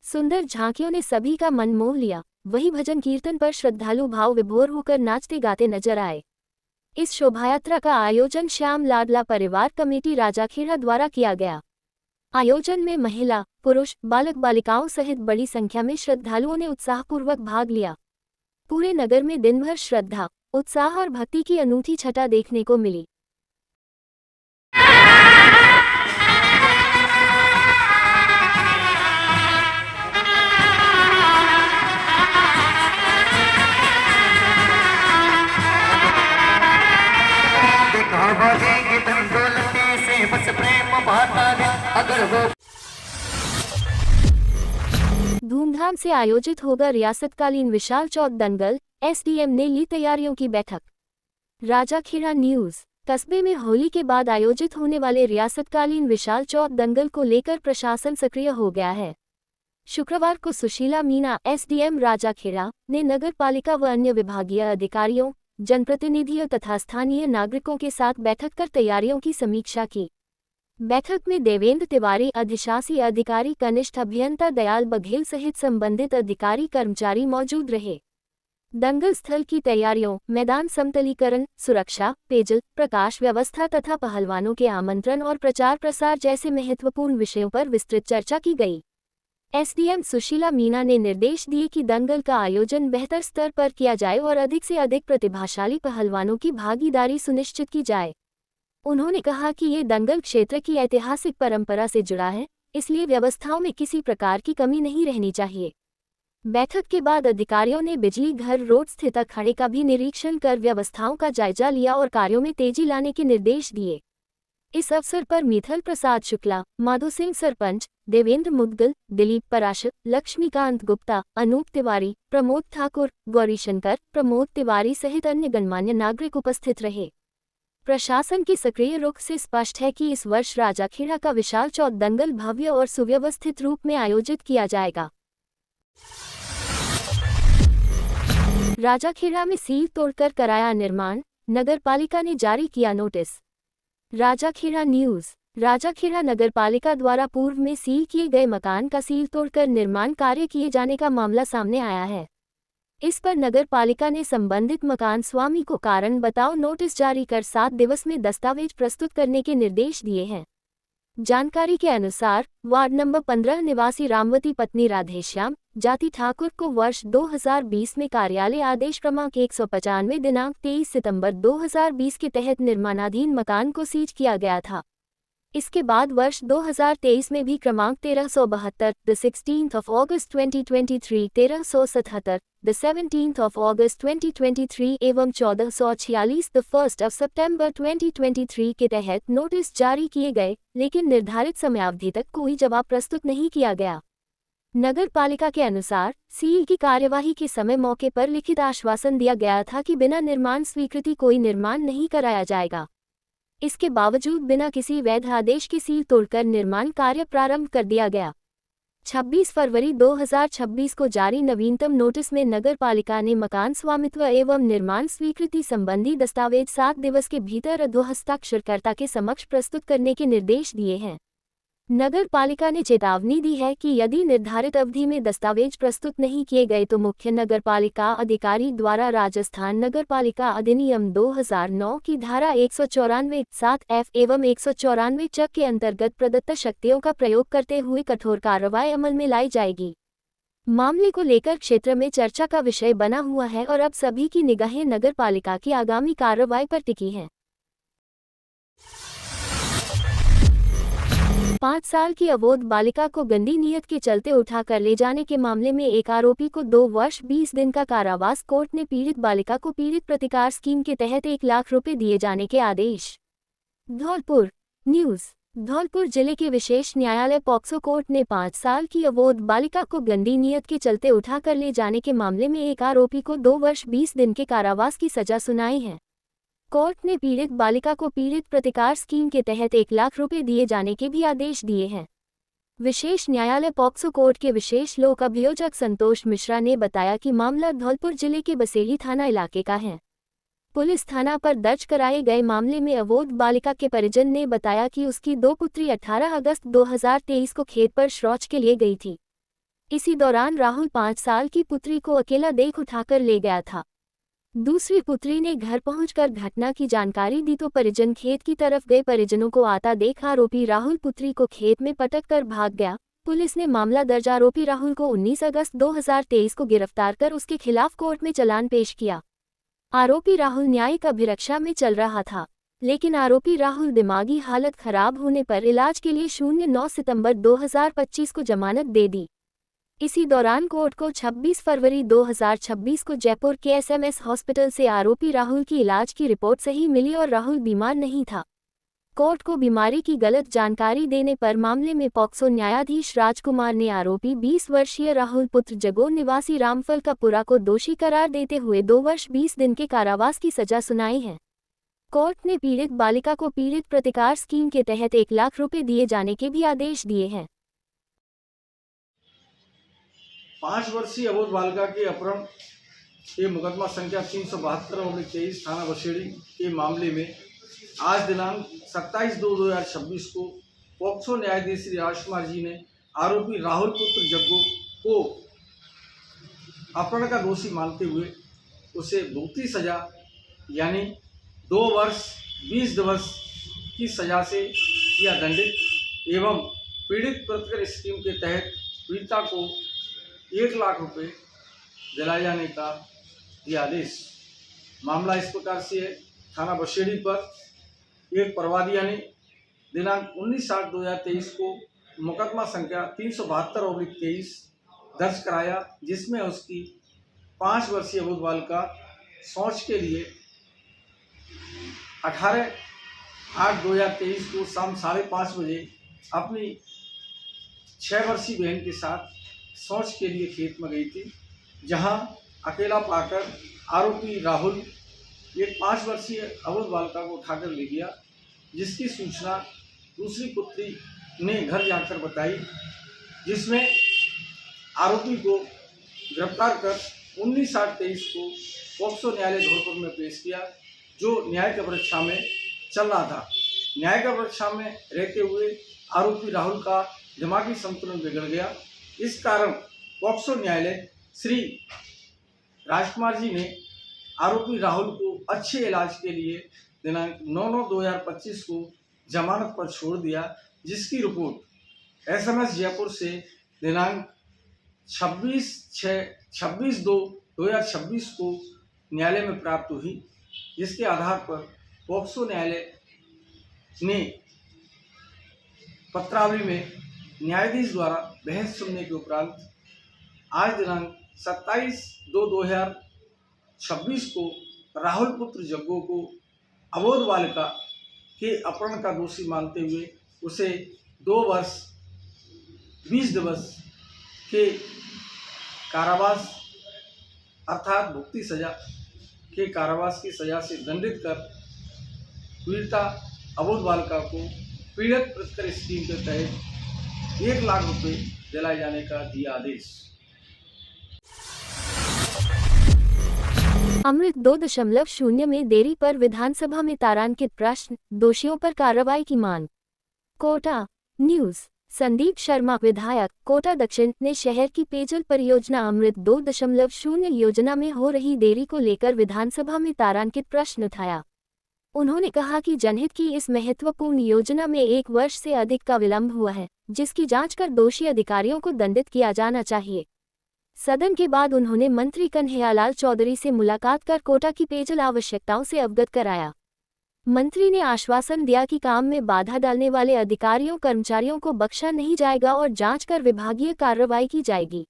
सुंदर झांकियों ने सभी का मन मोह लिया। वहीं भजन कीर्तन पर श्रद्धालु भाव विभोर होकर नाचते गाते नजर आए। इस शोभायात्रा का आयोजन श्याम लाडला परिवार कमेटी राजाखेड़ा द्वारा किया गया। आयोजन में महिला, पुरुष, बालक बालिकाओं सहित बड़ी संख्या में श्रद्धालुओं ने उत्साहपूर्वक भाग लिया। पूरे नगर में दिन भर श्रद्धा, उत्साह और भक्ति की अनूठी छटा देखने को मिली। धूमधाम से आयोजित होगा रियासतकालीन विशाल चौक दंगल, एसडीएम ने ली तैयारियों की बैठक। राजाखेड़ा न्यूज। कस्बे में होली के बाद आयोजित होने वाले रियासतकालीन विशाल चौक दंगल को लेकर प्रशासन सक्रिय हो गया है। शुक्रवार को सुशीला मीणा, एसडीएम राजाखेड़ा, ने नगर पालिका व अन्य विभागीय अधिकारियों, जनप्रतिनिधियों तथा स्थानीय नागरिकों के साथ बैठक कर तैयारियों की समीक्षा की। बैठक में देवेंद्र तिवारी, अधिशासी अधिकारी कनिष्ठ अभियंता दयाल बघेल सहित संबंधित अधिकारी कर्मचारी मौजूद रहे। दंगल स्थल की तैयारियों, मैदान समतलीकरण, सुरक्षा, पेयजल, प्रकाश व्यवस्था तथा पहलवानों के आमंत्रण और प्रचार प्रसार जैसे महत्वपूर्ण विषयों पर विस्तृत चर्चा की गई। एसडीएम सुशीला मीणा ने निर्देश दिए कि दंगल का आयोजन बेहतर स्तर पर किया जाए और अधिक से अधिक प्रतिभाशाली पहलवानों की भागीदारी सुनिश्चित की जाए। उन्होंने कहा कि ये दंगल क्षेत्र की ऐतिहासिक परंपरा से जुड़ा है, इसलिए व्यवस्थाओं में किसी प्रकार की कमी नहीं रहनी चाहिए। बैठक के बाद अधिकारियों ने बिजली घर रोड स्थित अखाड़े का भी निरीक्षण कर व्यवस्थाओं का जायजा लिया और कार्यों में तेजी लाने के निर्देश दिए। इस अवसर पर मिथल प्रसाद शुक्ला, माधो सिंह सरपंच, देवेंद्र मुदगल, दिलीप पराशर, लक्ष्मीकांत गुप्ता, अनूप तिवारी, प्रमोद ठाकुर, गौरीशंकर, प्रमोद तिवारी सहित अन्य गणमान्य नागरिक उपस्थित रहे। प्रशासन की सक्रिय रुख से स्पष्ट है कि इस वर्ष राजाखेड़ा का विशाल चौक दंगल भव्य और सुव्यवस्थित रूप में आयोजित किया जाएगा। राजाखेड़ा में सील तोड़कर कराया निर्माण, नगर पालिका ने जारी किया नोटिस। राजाखेड़ा न्यूज। राजाखेड़ा नगर पालिका द्वारा पूर्व में सील किए गए मकान का सील तोड़कर निर्माण कार्य किए जाने का मामला सामने आया है। इस पर नगर पालिका ने संबंधित मकान स्वामी को कारण बताओ नोटिस जारी कर 7 दिवस में दस्तावेज प्रस्तुत करने के निर्देश दिए हैं। जानकारी के अनुसार वार्ड नंबर 15 निवासी रामवती पत्नी राधेश्याम जाति ठाकुर को वर्ष 2020 में कार्यालय आदेश क्रमांक 195 दिनांक 23 सितंबर 2020 के तहत निर्माणाधीन मकान को सीज किया गया था। इसके बाद वर्ष 2023 में भी क्रमांक 1372 the 16th of August 2023, 1377 the 17th of August 2023 एवं 1446 द 1st of September 2023 के तहत नोटिस जारी किए गए, लेकिन निर्धारित समयावधि तक कोई जवाब प्रस्तुत नहीं किया गया। नगर पालिका के अनुसार सील की कार्यवाही के समय मौके पर लिखित आश्वासन दिया गया था कि बिना निर्माण स्वीकृति कोई निर्माण नहीं कराया जाएगा। इसके बावजूद बिना किसी वैध आदेश के सील तोड़कर निर्माण कार्य प्रारंभ कर दिया गया। 26 फरवरी 2026 को जारी नवीनतम नोटिस में नगर पालिका ने मकान स्वामित्व एवं निर्माण स्वीकृति संबंधी दस्तावेज 7 दिवस के भीतर अधोहस्ताक्षरकर्ता के समक्ष प्रस्तुत करने के निर्देश दिए हैं। नगर पालिका ने चेतावनी दी है कि यदि निर्धारित अवधि में दस्तावेज प्रस्तुत नहीं किए गए तो मुख्य नगर पालिका अधिकारी द्वारा राजस्थान नगर पालिका अधिनियम 2009 की धारा 194(7)(f) एवं 194 के अंतर्गत प्रदत्त शक्तियों का प्रयोग करते हुए कठोर कार्रवाई अमल में लाई जाएगी। मामले को लेकर क्षेत्र में चर्चा का विषय बना हुआ है और अब सभी की निगाहें नगर पालिका की आगामी कार्रवाई पर टिकी हैं। 5 साल की अबोध बालिका को गंदी नीयत के चलते उठाकर ले जाने के मामले में एक आरोपी को 2 वर्ष 20 दिन का कारावास कोर्ट ने पीड़ित बालिका को पीड़ित प्रतिकार स्कीम के तहत 1 लाख रुपए दिए जाने के आदेश। धौलपुर न्यूज। धौलपुर जिले के विशेष न्यायालय पॉक्सो कोर्ट ने 5 साल की अबोध बालिका को गंदी नीयत के चलते उठाकर ले जाने के मामले में एक आरोपी को 2 वर्ष 20 दिन के कारावास की सजा सुनाई है। कोर्ट ने पीड़ित बालिका को पीड़ित प्रतिकार स्कीम के तहत 1 लाख रुपए दिए जाने के भी आदेश दिए हैं। विशेष न्यायालय पॉक्सो कोर्ट के विशेष लोक अभियोजक संतोष मिश्रा ने बताया कि मामला धौलपुर जिले के बसेली थाना इलाके का है। पुलिस थाना पर दर्ज कराए गए मामले में अबोध बालिका के परिजन ने बताया कि उसकी 2 पुत्री 18 अगस्त 2023 को खेत पर शौच के लिए गई थी। इसी दौरान राहुल 5 साल की पुत्री को अकेला देख उठाकर ले गया था। दूसरी पुत्री ने घर पहुंचकर घटना की जानकारी दी तो परिजन खेत की तरफ गए। परिजनों को आता देख आरोपी राहुल पुत्री को खेत में पटक कर भाग गया। पुलिस ने मामला दर्ज आरोपी राहुल को 19 अगस्त 2023 को गिरफ्तार कर उसके खिलाफ कोर्ट में चालान पेश किया। आरोपी राहुल न्यायिक अभिरक्षा में चल रहा था, लेकिन आरोपी राहुल दिमागी हालत खराब होने पर इलाज के लिए 9 सितंबर 2025 को जमानत दे दी। इसी दौरान कोर्ट को 26 फरवरी 2026 को जयपुर के एसएमएस हॉस्पिटल से आरोपी राहुल की इलाज की रिपोर्ट सही मिली और राहुल बीमार नहीं था। कोर्ट को बीमारी की गलत जानकारी देने पर मामले में पॉक्सो न्यायाधीश राजकुमार ने आरोपी 20 वर्षीय राहुल पुत्र जगोर निवासी रामफल कपुरा को दोषी करार देते हुए 2 वर्ष 20 दिन के कारावास की सजा सुनाई है। कोर्ट ने पीड़ित बालिका को पीड़ित प्रतिकार स्कीम के तहत 1 लाख रुपए दिए जाने के भी आदेश दिए हैं। 5 वर्षीय अबोध बालिका के अपहरण के मुकदमा संख्या 372/23 थाना बसेड़ी के मामले में आज दिनांक 27/2/2026 को पॉक्सो न्यायाधीश श्री राजकुमार जी ने आरोपी राहुल पुत्र जग्गू को अपहरण का दोषी मानते हुए उसे भुगती सजा यानी 2 वर्ष 20 दिवस की सजा से किया दंडित एवं पीड़ित प्रतिकर स्कीम के तहत पीड़िता को 1 लाख रुपए दिलाए जाने का दिया आदेश। मामला इस प्रकार से है, थाना बसेड़ी पर एक प्रवादी यानी दिनांक 19/8/2023 को मुकदमा संख्या 372/23 दर्ज कराया, जिसमें उसकी 5 वर्षीय अबोध बालिका शौच के लिए 18/8/2023 को शाम 5:30 बजे अपनी 6 वर्षीय बहन के साथ शौच के लिए खेत में गई थी, जहां अकेला पाकर आरोपी राहुल एक 5 वर्षीय अबोध बालिका को उठाकर ले गया, जिसकी सूचना दूसरी पुत्री ने घर जाकर बताई, जिसमें आरोपी को गिरफ्तार कर 19/8/23 को पॉक्सो न्यायालय धौलपुर में पेश किया, जो न्यायिक परीक्षा में चल रहा था। न्यायिक परीक्षा में रहते हुए आरोपी राहुल का दिमागी संतुलन बिगड़ गया। इस कारण पॉक्सो न्यायालय श्री राजकुमार जी ने आरोपी राहुल को अच्छे इलाज के लिए दिनांक 9/9/2025 को जमानत पर छोड़ दिया, जिसकी रिपोर्ट एसएमएस जयपुर से दिनांक 26/2/2026 को न्यायालय में प्राप्त हुई, जिसके आधार पर पॉक्सो न्यायालय ने पत्रावली में न्यायाधीश द्वारा बहस सुनने के उपरांत आज दिनांक 27/2/2026 को राहुल पुत्र जग्गू को अबोध बालिका के अपहरण का दोषी मानते हुए उसे 2 वर्ष 20 दिवस के कारावास अर्थात भुगती सजा के कारावास की सजा से दंडित कर पीड़िता अबोध बालिका को पीड़ित प्रतिकर स्कीम के तहत 1 लाख रुपए दिलाए जाने का दिया आदेश। अमृत 2.0 में देरी पर विधानसभा में तारांकित प्रश्न, दोषियों पर कार्रवाई की मांग। कोटा न्यूज। संदीप शर्मा विधायक कोटा दक्षिण ने शहर की पेयजल परियोजना अमृत 2.0 योजना में हो रही देरी को लेकर विधानसभा में तारांकित प्रश्न उठाया। उन्होंने कहा कि जनहित की इस महत्वपूर्ण योजना में 1 वर्ष से अधिक का विलंब हुआ है, जिसकी जांच कर दोषी अधिकारियों को दंडित किया जाना चाहिए। सदन के बाद उन्होंने मंत्री कन्हैयालाल चौधरी से मुलाकात कर कोटा की पेयजल आवश्यकताओं से अवगत कराया। मंत्री ने आश्वासन दिया कि काम में बाधा डालने वाले अधिकारियों कर्मचारियों को बख्शा नहीं जाएगा और जांच कर विभागीय कार्रवाई की जाएगी।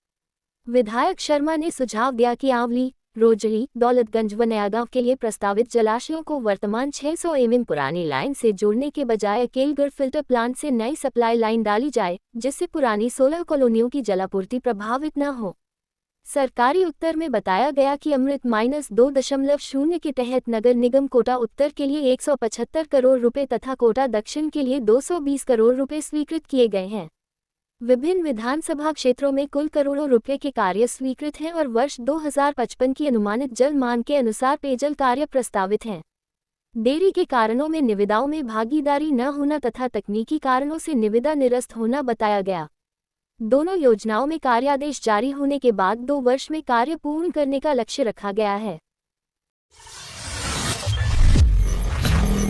विधायक शर्मा ने सुझाव दिया कि आंवली, रोजड़ी, दौलतगंज व नयागांव के लिए प्रस्तावित जलाशयों को वर्तमान 600 एमएम पुरानी लाइन से जोड़ने के बजाय केलगढ़ फिल्टर प्लांट से नई सप्लाई लाइन डाली जाए, जिससे पुरानी 16 कॉलोनियों की जलापूर्ति प्रभावित न हो। सरकारी उत्तर में बताया गया कि अमृत -2.0 के तहत नगर निगम कोटा उत्तर के लिए 175 करोड़ रुपए तथा कोटा दक्षिण के लिए 220 करोड़ रुपए स्वीकृत किए गए हैं। विभिन्न विधानसभा क्षेत्रों में कुल करोड़ों रुपए के कार्य स्वीकृत हैं और वर्ष 2055 की अनुमानित जल मांग के अनुसार पेयजल कार्य प्रस्तावित हैं। देरी के कारणों में निविदाओं में भागीदारी न होना तथा तकनीकी कारणों से निविदा निरस्त होना बताया गया। दोनों योजनाओं में कार्यादेश जारी होने के बाद 2 वर्ष में कार्य पूर्ण करने का लक्ष्य रखा गया है।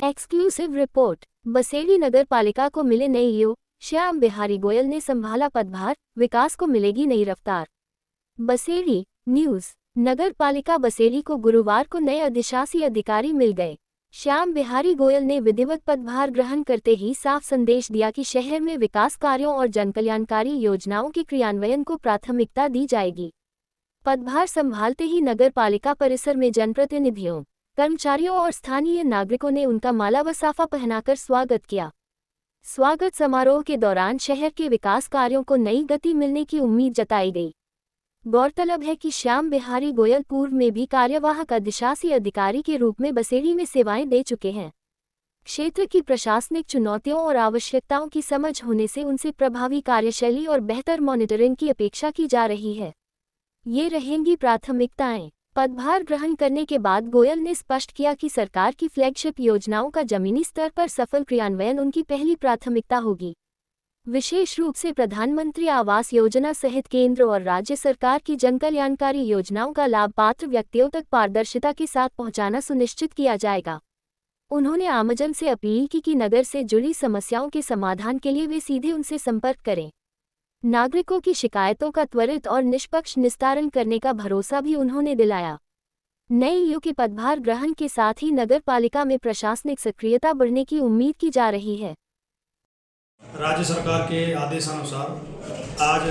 Exclusive report. बसेड़ी नगर पालिका को मिले नए ईओ, श्याम बिहारी गोयल ने संभाला पदभार, विकास को मिलेगी नई रफ्तार। बसेड़ी न्यूज। नगर पालिका बसेड़ी को गुरुवार को नए अधिशासी अधिकारी मिल गए। श्याम बिहारी गोयल ने विधिवत पदभार ग्रहण करते ही साफ संदेश दिया कि शहर में विकास कार्यों और जनकल्याणकारी योजनाओं के क्रियान्वयन को प्राथमिकता दी जाएगी। पदभार संभालते ही नगर पालिका परिसर में जनप्रतिनिधियों, कर्मचारियों और स्थानीय नागरिकों ने उनका माला व साफा पहनाकर स्वागत किया। स्वागत समारोह के दौरान शहर के विकास कार्यों को नई गति मिलने की उम्मीद जताई गई। गौरतलब है कि श्याम बिहारी गोयल पूर्व में भी कार्यवाहक अधिशासी अधिकारी के रूप में बसेड़ी में सेवाएं दे चुके हैं। क्षेत्र की प्रशासनिक चुनौतियों और आवश्यकताओं की समझ होने से उनसे प्रभावी कार्यशैली और बेहतर मॉनिटरिंग की अपेक्षा की जा रही है। ये रहेंगी प्राथमिकताएं। पदभार ग्रहण करने के बाद गोयल ने स्पष्ट किया कि सरकार की फ्लैगशिप योजनाओं का जमीनी स्तर पर सफल क्रियान्वयन उनकी पहली प्राथमिकता होगी। विशेष रूप से प्रधानमंत्री आवास योजना सहित केंद्र और राज्य सरकार की जनकल्याणकारी योजनाओं का लाभ पात्र व्यक्तियों तक पारदर्शिता के साथ पहुंचाना सुनिश्चित किया जाएगा। उन्होंने आमजन से अपील की कि नगर से जुड़ी समस्याओं के समाधान के लिए वे सीधे उनसे संपर्क करें। नागरिकों की शिकायतों का त्वरित और निष्पक्ष निस्तारण करने का भरोसा भी उन्होंने दिलाया। नए ईओ के पदभार ग्रहण के साथ ही नगर पालिका में प्रशासनिक सक्रियता बढ़ने की उम्मीद की जा रही है। राज्य सरकार के आदेशानुसार आज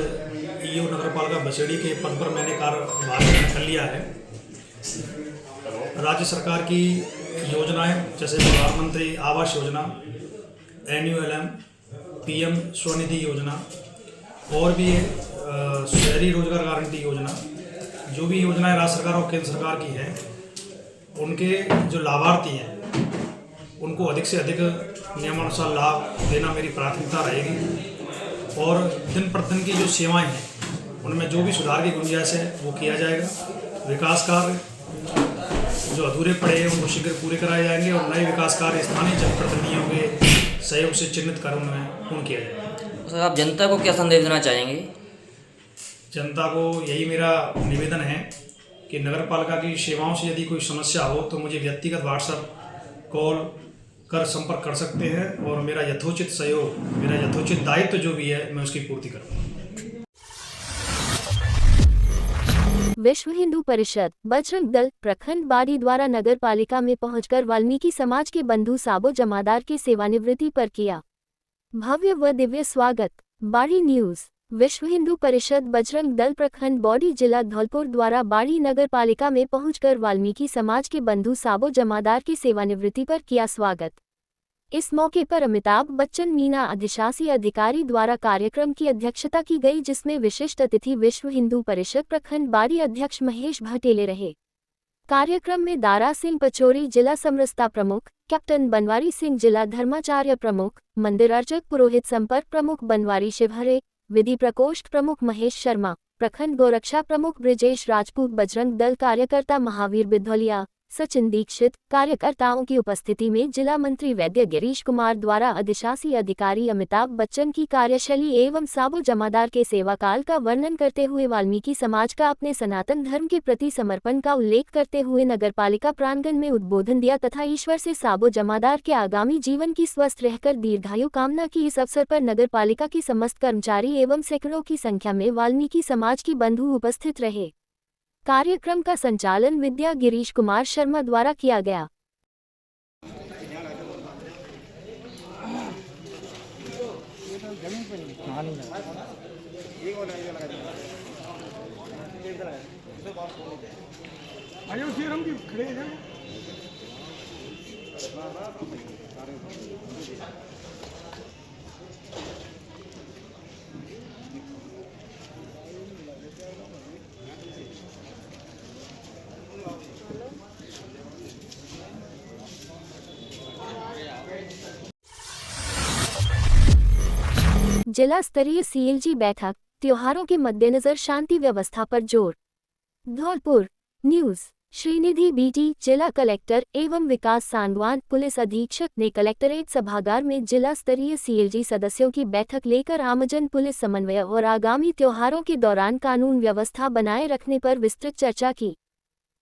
ईओ नगरपालिका बसेड़ी के पद पर मैंने कार्यभार कर लिया है। राज्य सरकार की योजनाएं जैसे प्रधानमंत्री आवास योजना, NULM, PM स्वनिधि योजना और भी शहरी रोजगार गारंटी योजना, जो भी योजनाएं राज्य सरकार और केंद्र सरकार की हैं, उनके जो लाभार्थी हैं उनको अधिक से अधिक नियमानुसार लाभ देना मेरी प्राथमिकता रहेगी। और दिन प्रतिदिन की जो सेवाएं हैं उनमें जो भी सुधार की गुंजाइश है वो किया जाएगा। विकास कार्य जो अधूरे पड़े हैं उनको शीघ्र पूरे कराए जाएंगे और नए विकास कार्य स्थानीय जनप्रतिनिधियों के सहयोग से चिन्हित कर उनमें पूर्ण किया जाएगा। सर, आप जनता को क्या संदेश देना चाहेंगे? जनता को यही मेरा निवेदन है कि नगर पालिका की सेवाओं से यदि कोई समस्या हो तो मुझे व्यक्तिगत व्हाट्सएप कॉल कर संपर्क कर सकते हैं और मेरा यथोचित सहयोग, मेरा यथोचित दायित्व जो भी है मैं उसकी पूर्ति करूँगा। विश्व हिंदू परिषद बजरंग दल प्रखंड बाड़ी द्वारा नगर पालिका में पहुंचकर वाल्मीकि समाज के बंधु साबो जमादार के सेवानिवृत्ति पर किया भव्य व दिव्य स्वागत। बाड़ी न्यूज। विश्व हिंदू परिषद बजरंग दल प्रखंड बॉडी जिला धौलपुर द्वारा बाड़ी नगर पालिका में पहुंचकर वाल्मीकि समाज के बंधु साबो जमादार की सेवानिवृत्ति पर किया स्वागत। इस मौके पर अमिताभ बच्चन मीना अधिशासी अधिकारी द्वारा कार्यक्रम की अध्यक्षता की गई, जिसमें विशिष्ट अतिथि विश्व हिंदू परिषद प्रखंड बाड़ी अध्यक्ष महेश भटेले रहे। कार्यक्रम में दारा सिंह पचौरी जिला समरसता प्रमुख, कैप्टन बनवारी सिंह जिला धर्माचार्य प्रमुख, मंदिर अर्चक पुरोहित संपर्क प्रमुख बनवारी शिवहरे, विधि प्रकोष्ठ प्रमुख महेश शर्मा, प्रखंड गौरक्षा प्रमुख ब्रिजेश राजपूत, बजरंग दल कार्यकर्ता महावीर बिधौलिया, सचिन दीक्षित, कार्यकर्ताओं की उपस्थिति में जिला मंत्री वैद्य गिरीश कुमार द्वारा अधिशासी अधिकारी अमिताभ बच्चन की कार्यशैली एवं साबो जमादार के सेवाकाल का वर्णन करते हुए वाल्मीकि समाज का अपने सनातन धर्म के प्रति समर्पण का उल्लेख करते हुए नगरपालिका प्रांगण में उद्बोधन दिया तथा ईश्वर से साबो जमादार के आगामी जीवन की स्वस्थ रहकर दीर्घायु कामना की। इस अवसर पर नगरपालिका की समस्त कर्मचारी एवं सैकड़ों की संख्या में वाल्मीकि समाज के बंधु उपस्थित रहे। कार्यक्रम का संचालन विद्या गिरीश कुमार शर्मा द्वारा किया गया। जिला स्तरीय CLG बैठक, त्योहारों के मद्देनजर शांति व्यवस्था पर जोर। धौलपुर न्यूज। श्रीनिधि BT जिला कलेक्टर एवं विकास सांगवान पुलिस अधीक्षक ने कलेक्टरेट सभागार में जिला स्तरीय CLG सदस्यों की बैठक लेकर आमजन पुलिस समन्वय और आगामी त्योहारों के दौरान कानून व्यवस्था बनाए रखने पर विस्तृत चर्चा की।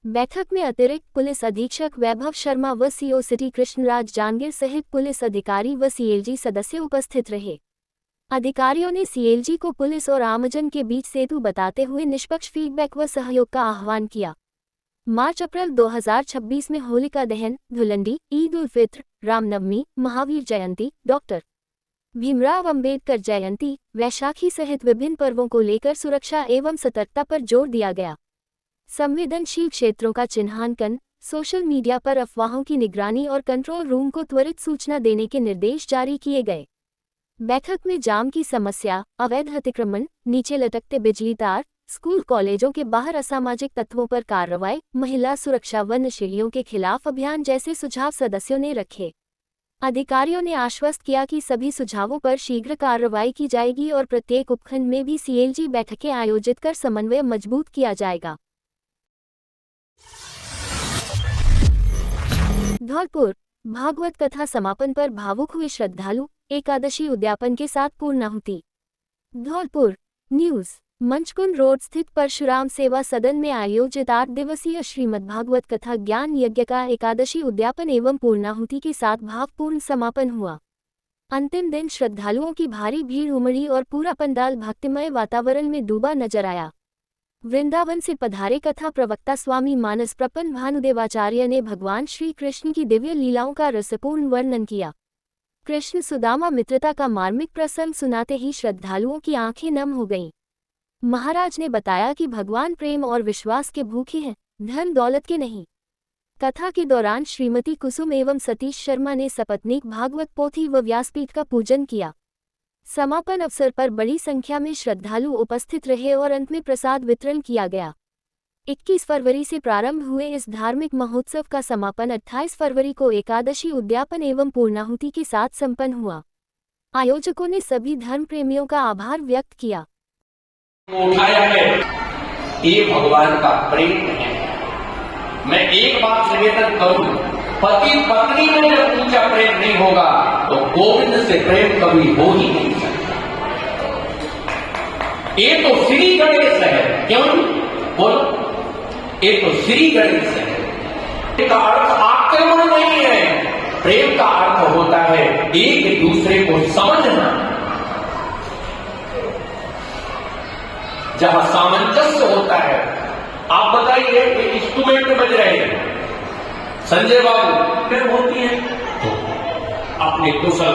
बैठक में अतिरिक्त पुलिस अधीक्षक वैभव शर्मा व सीओ सिटी कृष्णराज जांगीर सहित पुलिस अधिकारी व सीएलजी सदस्य उपस्थित रहे। अधिकारियों ने सीएलजी को पुलिस और आमजन के बीच सेतु बताते हुए निष्पक्ष फीडबैक व सहयोग का आह्वान किया। मार्च-अप्रैल 2026 में होलिका दहन, धुलंडी, ईद उल फित्र, रामनवमी, महावीर जयंती, डॉक्टर भीमराव अंबेडकर जयंती, वैशाखी सहित विभिन्न पर्वों को लेकर सुरक्षा एवं सतर्कता पर जोर दिया गया। संवेदनशील क्षेत्रों का चिन्हांकन, सोशल मीडिया पर अफवाहों की निगरानी और कंट्रोल रूम को त्वरित सूचना देने के निर्देश जारी किए गए। बैठक में जाम की समस्या, अवैध अतिक्रमण, नीचे लटकते बिजली तार, स्कूल कॉलेजों के बाहर असामाजिक तत्वों पर कार्रवाई, महिला सुरक्षा व नशेड़ियों के खिलाफ अभियान जैसे सुझाव सदस्यों ने रखे। अधिकारियों ने आश्वस्त किया कि सभी सुझावों पर शीघ्र कार्रवाई की जाएगी और प्रत्येक उपखंड में भी सीएलजी बैठकें आयोजित कर समन्वय मजबूत किया जाएगा। धौलपुर भागवत कथा समापन पर भावुक हुए श्रद्धालु, एकादशी उद्यापन के साथ पूर्णाहुति। धौलपुर न्यूज मंचकुंड रोड स्थित परशुराम सेवा सदन में आयोजित 8 दिवसीय श्रीमद्भागवत कथा ज्ञान यज्ञ का एकादशी उद्यापन एवं पूर्णाहुति के साथ भावपूर्ण समापन हुआ। अंतिम दिन श्रद्धालुओं की भारी भीड़ उमड़ी और पूरा पंडाल भक्तिमय वातावरण में डूबा नजर आया। वृंदावन से पधारे कथा प्रवक्ता स्वामी मानस प्रपन्न भानुदेवाचार्य ने भगवान श्री कृष्ण की दिव्य लीलाओं का रसपूर्ण वर्णन किया। कृष्ण सुदामा मित्रता का मार्मिक प्रसंग सुनाते ही श्रद्धालुओं की आंखें नम हो गईं। महाराज ने बताया कि भगवान प्रेम और विश्वास के भूखे हैं, धन दौलत के नहीं। कथा के दौरान श्रीमती कुसुम एवं सतीश शर्मा ने सपत्नीक भागवत पोथी व व्यासपीठ का पूजन किया। समापन अवसर पर बड़ी संख्या में श्रद्धालु उपस्थित रहे और अंत में प्रसाद वितरण किया गया। 21 फरवरी से प्रारंभ हुए इस धार्मिक महोत्सव का समापन 28 फरवरी को एकादशी उद्यापन एवं पूर्णाहुति के साथ संपन्न हुआ। आयोजकों ने सभी धर्म प्रेमियों का आभार व्यक्त किया। उठाया है, ये भगवान का प्रेम है। मैं एक बात निवेदन करूं, पति पत्नी में जब ऊंचा प्रेम नहीं होगा तो गोविंद से प्रेम कभी हो ही नहीं सकता। ये तो श्री गणेश है, क्यों बोलो? ये तो श्री गणेश है। इसका अर्थ आक्रमण नहीं है, प्रेम का अर्थ होता है एक दूसरे को समझना। जहां सामंजस्य होता है, आप बताइए कि इंस्ट्रूमेंट बज रहे हैं, संजय बाबू फिर होती है तो अपने कुशल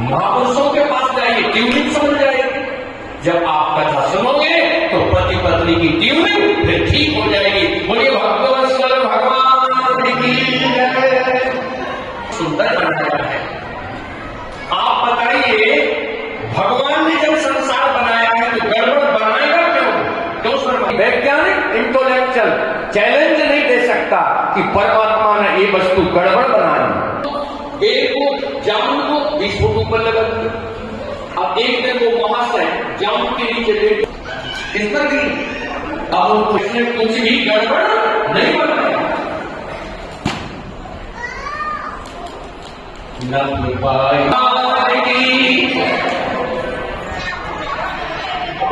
महापुरुषों के पास जाइए, ट्यूनिंग समझ जाएगी। जब आप कथा सुनोगे तो पति पत्नी की ट्यूनिंग फिर ठीक हो जाएगी। बोलिए भक्तवत्सल भगवान की जय। सुंदर बनाया है। आप बताइए, भगवान ने जब संसार बनाया है तो गड़बड़ बनाएगा क्यों सर? वैज्ञानिक इंटेलेक्चुअल चैलेंज नहीं दे सकता कि परमात्मा ने ये वस्तु गड़बड़ बनाई। एक को जामुन को 20 फुट ऊपर लगा दिया, अब एक दिन वो महाशय जामुन के नीचे लेट इस पर भी, अब उसने कुछ भी गड़बड़ नहीं बनाया।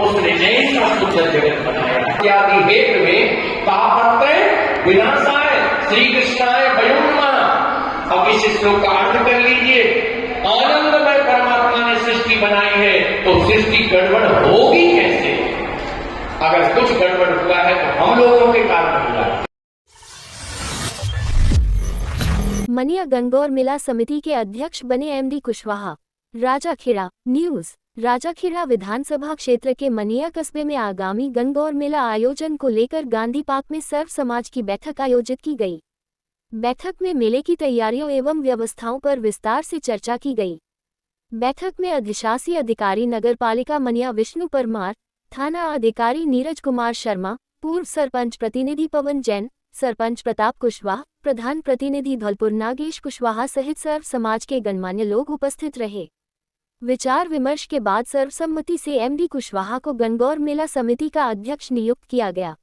उसने ऐसा सुंदर जगत बनाया। इत्यादि वेद में तापत्रय विनाशाय श्री कृष्णाय वयं नमः। अब इस श्लोक का अर्थ कर लीजिए। आनंदमय परमात्मा ने सृष्टि बनाई है तो सृष्टि गड़बड़ होगी कैसे? अगर कुछ गड़बड़ हुआ है तो हम लोगों के कारण हुआ है। मनिया गंगौर मेला समिति के अध्यक्ष बने एमडी कुशवाहा। राजाखेड़ा न्यूज राजाखेड़ा विधानसभा क्षेत्र के मनिया कस्बे में आगामी गंगौर मेला आयोजन को लेकर गांधी पार्क में सर्व समाज की बैठक आयोजित की गई। बैठक में मेले की तैयारियों एवं व्यवस्थाओं पर विस्तार से चर्चा की गई। बैठक में अधिशासी अधिकारी नगरपालिका मनिया विष्णु परमार, थाना अधिकारी नीरज कुमार शर्मा, पूर्व सरपंच प्रतिनिधि पवन जैन, सरपंच प्रताप कुशवाहा, प्रधान प्रतिनिधि धौलपुर नागेश कुशवाहा सहित सर्व समाज के गणमान्य लोग उपस्थित रहे। विचार विमर्श के बाद सर्वसम्मति से एमडी कुशवाहा को गंगौर मेला समिति का अध्यक्ष नियुक्त किया गया।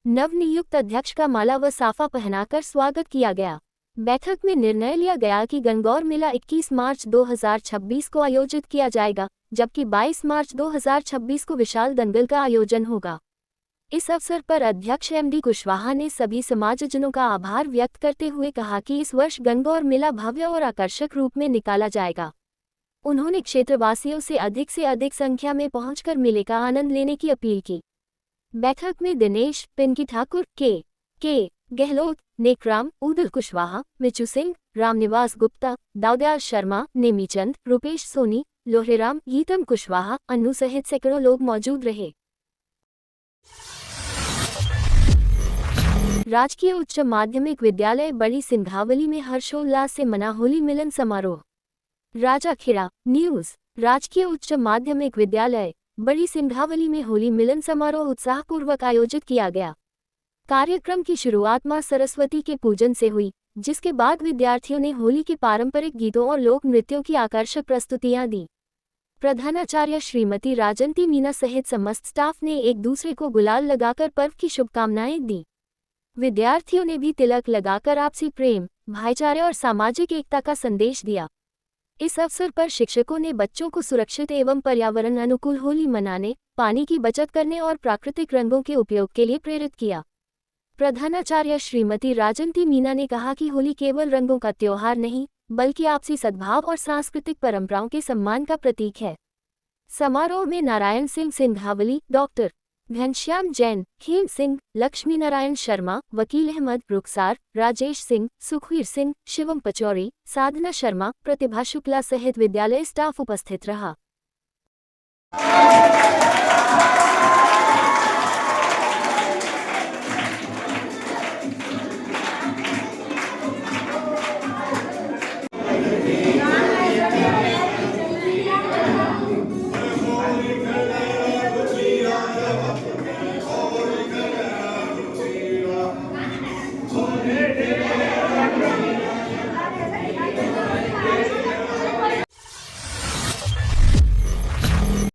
नवनियुक्त अध्यक्ष का माला व साफा पहनाकर स्वागत किया गया। बैठक में निर्णय लिया गया कि गंगौर मेला 21 मार्च 2026 को आयोजित किया जाएगा, जबकि 22 मार्च 2026 को विशाल दंगल का आयोजन होगा। इस अवसर पर अध्यक्ष एमडी कुशवाहा ने सभी समाजजनों का आभार व्यक्त करते हुए कहा कि इस वर्ष गणगौर मेला भव्य और आकर्षक रूप में निकाला जाएगा। उन्होंने क्षेत्रवासियों से अधिक संख्या में पहुंचकर मेले का आनंद लेने की अपील की। बैठक में दिनेश पिंकी ठाकुर, के गहलोत, नेकराम, उदल कुशवाहा, मिचू सिंह, रामनिवास गुप्ता, दाऊदयाल शर्मा, नेमीचंद, रुपेश सोनी, लोहरेराम, गीतम कुशवाहा, अन्नू सहित सैकड़ों लोग मौजूद रहे। राजकीय उच्च माध्यमिक विद्यालय बड़ी सिंघावली में हर्षोल्लास से मना होली मिलन समारोह। राजाखेड़ा न्यूज। राजकीय उच्च माध्यमिक विद्यालय बड़ी सिंघावली में होली मिलन समारोह उत्साहपूर्वक आयोजित किया गया। कार्यक्रम की शुरुआत मां सरस्वती के पूजन से हुई, जिसके बाद विद्यार्थियों ने होली के पारंपरिक गीतों और लोक नृत्यों की आकर्षक प्रस्तुतियां दी। प्रधानाचार्य श्रीमती राजंती मीना सहित समस्त स्टाफ ने एक दूसरे को गुलाल लगाकर पर्व की शुभकामनाएं दी। विद्यार्थियों ने भी तिलक लगाकर आपसी प्रेम, भाईचारे और सामाजिक एकता का संदेश दिया। इस अवसर पर शिक्षकों ने बच्चों को सुरक्षित एवं पर्यावरण अनुकूल होली मनाने, पानी की बचत करने और प्राकृतिक रंगों के उपयोग के लिए प्रेरित किया। प्रधानाचार्य श्रीमती राजंती मीना ने कहा कि होली केवल रंगों का त्योहार नहीं, बल्कि आपसी सद्भाव और सांस्कृतिक परंपराओं के सम्मान का प्रतीक है। समारोह में नारायण सिंह सिंघावली, डॉक्टर घनश्याम जैन, खेम सिंह, लक्ष्मी नारायण शर्मा, वकील अहमद, रुखसार, राजेश सिंह, सुखवीर सिंह, शिवम पचौरी, साधना शर्मा, प्रतिभा शुक्ला सहित विद्यालय स्टाफ उपस्थित रहा।